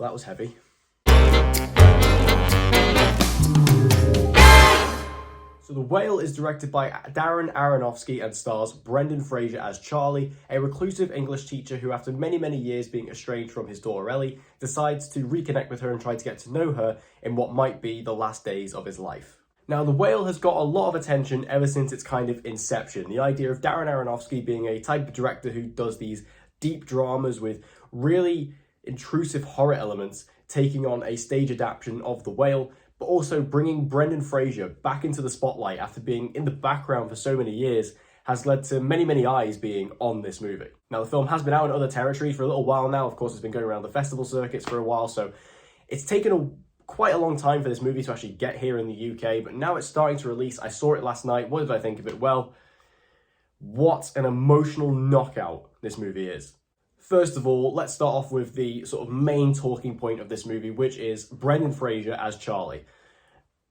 Well, that was heavy. So The Whale is directed by Darren Aronovsky and stars Brendan Fraser as Charlie, a reclusive English teacher who, after many, many years being estranged from his daughter Ellie, decides to reconnect with her and try to get to know her in what might be the last days of his life. Now, The Whale has got a lot of attention ever since its kind of inception. The idea of Darren Aronofsky being a type of director who does these deep dramas with really intrusive horror elements, taking on a stage adaptation of The Whale, but also bringing Brendan Fraser back into the spotlight after being in the background for so many years, has led to many, many eyes being on this movie. Now, the film has been out in other territories for a little while now. Of course, it's been going around the festival circuits for a while, so it's taken quite a long time for this movie to actually get here in the UK, but now it's starting to release. I saw it last night. What did I think of it? Well, what an emotional knockout this movie is. First of all, let's start off with the sort of main talking point of this movie, which is Brendan Fraser as Charlie.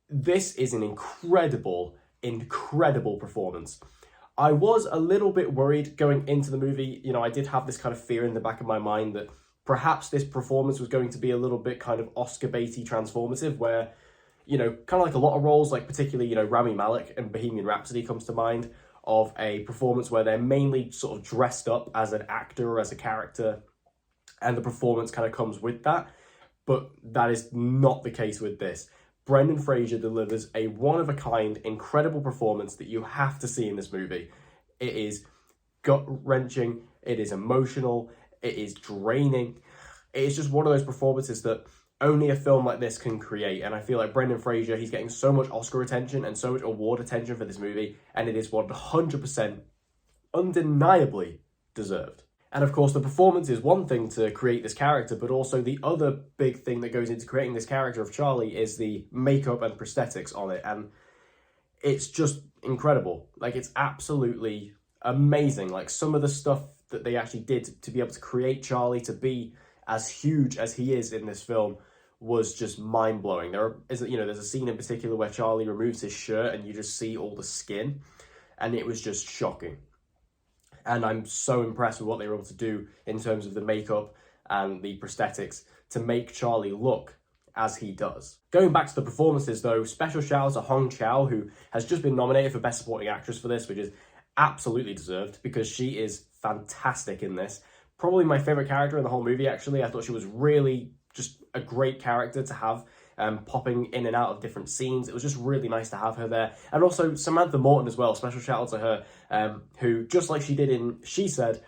This is an incredible, incredible performance. I was a little bit worried going into the movie. You know, I did have this kind of fear in the back of my mind that perhaps this performance was going to be a little bit kind of Oscar baity transformative, where, you know, kind of like a lot of roles, like particularly, you know, Rami Malek and Bohemian Rhapsody comes to mind, of a performance where they're mainly sort of dressed up as an actor or as a character, and the performance kind of comes with that. But that is not the case with this. Brendan Fraser delivers a one-of-a-kind, incredible performance that you have to see in this movie. It is gut-wrenching, it is emotional, it is draining. It is just one of those performances that only a film like this can create, and I feel like Brendan Fraser, he's getting so much Oscar attention and so much award attention for this movie, and it is 100% undeniably deserved. And of course, the performance is one thing to create this character, but also the other big thing that goes into creating this character of Charlie is the makeup and prosthetics on it, and it's just incredible. Like, it's absolutely amazing. Like, some of the stuff that they actually did to be able to create Charlie to be as huge as he is in this film was just mind-blowing. There's a scene in particular where Charlie removes his shirt and you just see all the skin, and it was just shocking. And I'm so impressed with what they were able to do in terms of the makeup and the prosthetics to make Charlie look as he does. Going back to the performances though, special shout out to Chau, who has just been nominated for Best Supporting Actress for this, which is absolutely deserved because she is fantastic in this. Probably my favourite character in the whole movie, actually. I thought she was really just a great character to have, popping in and out of different scenes. It was just really nice to have her there. And also Samantha Morton as well, special shout out to her, who, just like she did in She Said,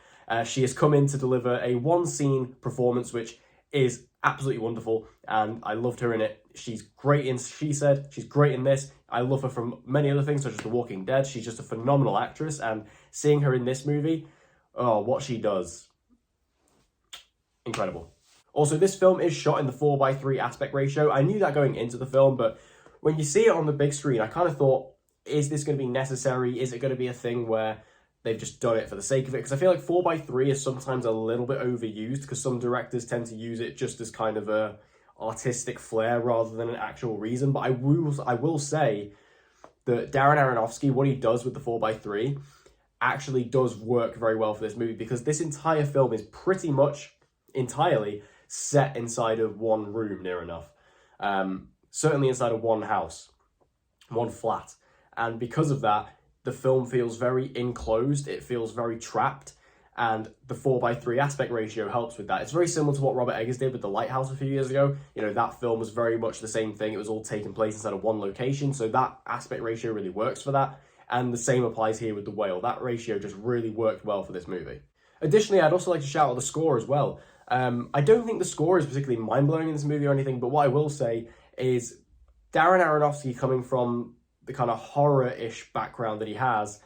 she has come in to deliver a one-scene performance, which is absolutely wonderful, and I loved her in it. She's great in She Said, she's great in this. I love her from many other things, such as The Walking Dead. She's just a phenomenal actress, and seeing her in this movie, oh, what she does, incredible. Also, this film is shot in the 4:3 aspect ratio. I knew that going into the film, but when you see it on the big screen, I kind of thought, is this going to be necessary? Is it going to be a thing where they've just done it for the sake of it? Because I feel like 4:3 is sometimes a little bit overused, because some directors tend to use it just as kind of a artistic flair rather than an actual reason. But I will say that Darren Aronofsky, what he does with the 4:3 actually does work very well for this movie, because this entire film is pretty much entirely set inside of one room, near enough. Certainly inside of one house, one flat. And because of that, the film feels very enclosed, it feels very trapped, and the 4:3 aspect ratio helps with that. It's very similar to what Robert Eggers did with The Lighthouse a few years ago. You know, that film was very much the same thing. It was all taking place inside of one location, so that aspect ratio really works for that. And the same applies here with The Whale. That ratio just really worked well for this movie. Additionally, I'd also like to shout out the score as well. I don't think the score is particularly mind-blowing in this movie or anything, but what I will say is Darren Aronofsky, coming from the kind of horror-ish background that he has,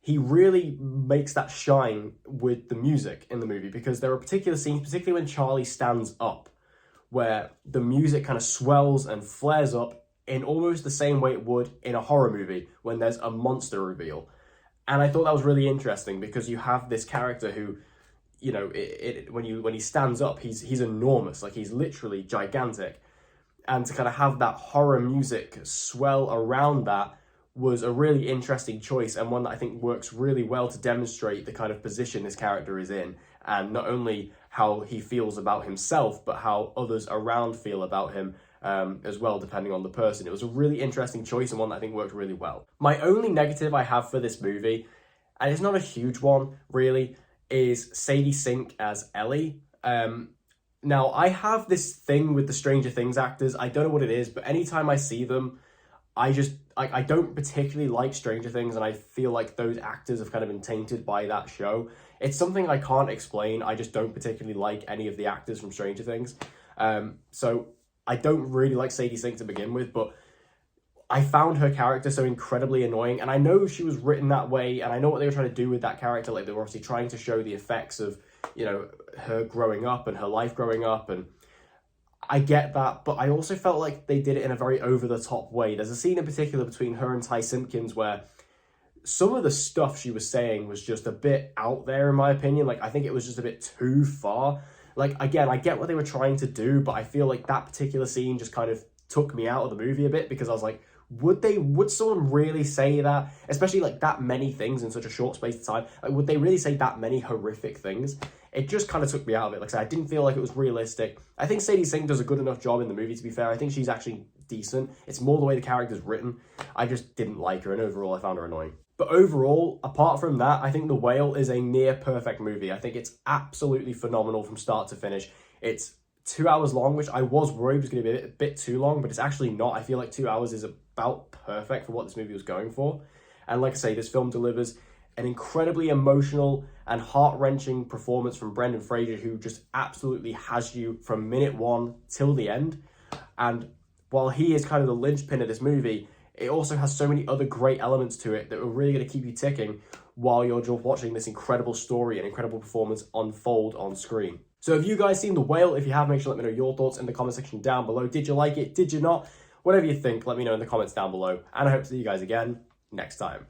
he really makes that shine with the music in the movie, because there are particular scenes, particularly when Charlie stands up, where the music kind of swells and flares up in almost the same way it would in a horror movie when there's a monster reveal. And I thought that was really interesting, because you have this character who, you know, when he stands up, he's enormous, like he's literally gigantic. And to kind of have that horror music swell around that was a really interesting choice, and one that I think works really well to demonstrate the kind of position this character is in, and not only how he feels about himself, but how others around feel about him as well, depending on the person. It was a really interesting choice and one that I think worked really well. My only negative I have for this movie, and it's not a huge one really, is Sadie Sink as Ellie. Now, I have this thing with the Stranger Things actors. I don't know what it is, but anytime I see them, I don't particularly like Stranger Things, and I feel like those actors have kind of been tainted by that show. It's something I can't explain. I just don't particularly like any of the actors from Stranger Things. So I don't really like Sadie Sink to begin with, but I found her character so incredibly annoying, and I know she was written that way, and I know what they were trying to do with that character. Like, they were obviously trying to show the effects of, you know, her growing up and her life growing up, and I get that, but I also felt like they did it in a very over-the-top way. There's a scene in particular between her and Ty Simpkins where some of the stuff she was saying was just a bit out there, in my opinion. Like, I think it was just a bit too far. Like, again, I get what they were trying to do, but I feel like that particular scene just kind of took me out of the movie a bit, because I was like, would someone really say that? Especially like that many things in such a short space of time. Like, would they really say that many horrific things? It just kind of took me out of it. Like I said, I didn't feel like it was realistic. I think Sadie Sink does a good enough job in the movie, to be fair. I think she's actually decent. It's more the way the character's written. I just didn't like her, and overall I found her annoying. But overall, apart from that, I think The Whale is a near perfect movie. I think it's absolutely phenomenal from start to finish. It's 2 hours long, which I was worried was going to be a bit too long, but it's actually not. I feel like 2 hours is about perfect for what this movie was going for. And like I say, this film delivers an incredibly emotional and heart-wrenching performance from Brendan Fraser, who just absolutely has you from minute one till the end. And while he is kind of the linchpin of this movie, it also has so many other great elements to it that are really going to keep you ticking while you're just watching this incredible story and incredible performance unfold on screen. So have you guys seen The Whale? If you have, make sure to let me know your thoughts in the comment section down below. Did you like it? Did you not? Whatever you think, let me know in the comments down below. And I hope to see you guys again next time.